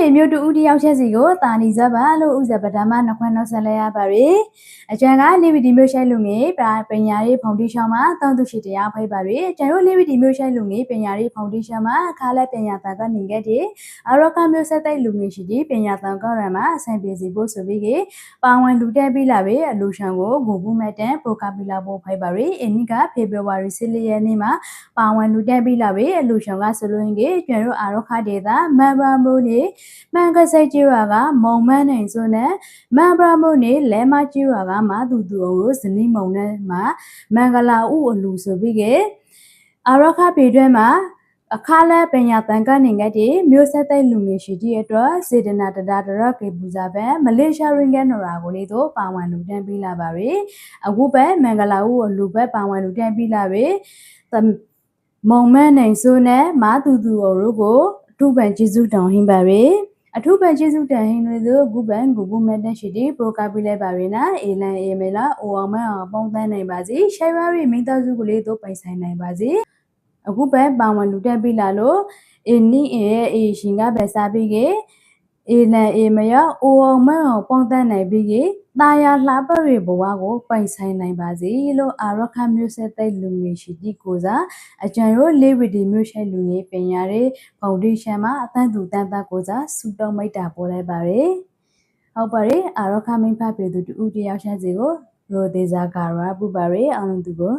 ရီမျိုးတူဦးတယောက်ချက်စီကိုတာနီဇဘာလို့ဥဇပဒမနှခွန်းနှုတ်ဆက်လိုက်ရပါရီအကျန်ကနေဗီဒီမျိုးရှိုက်လူငယ်ပညာရေးဖောင်ဒေးရှင်းမှာတောင်းသူရှိတရားဖိပါရီကျန်တို့နေဗီဒီမျိုးရှိုက်လူငယ်ပညာရေးဖောင်ဒေးရှင်းမှာခါလက်ပညာတာကနေခဲ့တဲ့အရောကမျိုးဆက်တဲ့လူငယ်ရှိဒီပညာတန်ကောရမှာအဆင်ပြေစီဖို့ဆိုပြီးကပါဝင်လူတက်ပြီးလာပြီအလူရှန်ကိုဂိုဘူးမဲ့တန်ပရိုကပီလာဖို့ဖိပါရီအနိကဖေဖော်ဝါရီ14ရက်နေ့မှာပါဝင်လူတက်ပြီးလာပြီအလူရှန်ကဆိုလို့ရင်ကျန်တို့အရောခဒေတာမန်ဘာမိုးနေမန်ကစိတ်ကျွာကမုံမန်းနိုင်စွနဲ့မန်ဘရာမိုနေလဲမကျွာကမသူသူအောင်လို့ဇနီးမုံနဲ့မှာမင်္ဂလာဥအလူဆိုပြီးကအရခပေတွဲမှာအခါလဲပညာတန်ကနေငတ်ဒီမျိုးဆက်တဲ့လူငယ်ရှိတဲ့အတွက်စေတနာတဒါတရကေပူဇာပဲမလေးရှားရင်းကနော်ရာကိုလေးတို့ပါဝင်လူတန်းပြီးလာပါပြီအခုပဲမင်္ဂလာဥအလူပဲပါဝင်လူတန်းပြီးလာပြီမုံမန်းနိုင်စွနဲ့မသူသူအောင်တို့ကိုအထူးပန်ကျေးဇူးတောင်းဟင်းပါပြီအထူးပန်ကျေးဇူးတန်ဟင်းတွေတို့ဂူပန်ဂူဘူးမတ်တရှိဒီပရိုကပီလဲပါရီနာအေလန်အေမလာအိုအောင်မအောင်ပေါင်းတန်းနိုင်ပါစီရှိုင်ပါရီမိသားစုကလေးတို့ပိုင်ဆိုင်နိုင်ပါစီအခုပဲပါဝင်လူတက်ပြီလာလို့အင်းနီအေရှင်ကပဲစားပြီးအေလန်အေမရအိုအောင်မအောင်ပေါင်းတန်းနိုင်ပြီးတာယာလှပရီဘဝကိုပိုင်ဆိုင်နိုင်ပါစေလို့အာရခမျိုးဆက်တဲ့လူငယ်ရှိဒီကိုစားအကျန်တို့လေးဝီဒီမျိုးရှိလူငယ်ပညာရေးဖောင်ဒေးရှင်းမှာအတန်းသူတန်းသားကိုစားစူတောင်းမိတ်တာပေါ်လိုက်ပါရယ်ဟုတ်ပါရဲ့အာရခမင်းဖတ်ပေသူတူတယောက်ရှင်းစီကိုရိုဒေဇာကာရာပူပါရယ်အောင်သူကို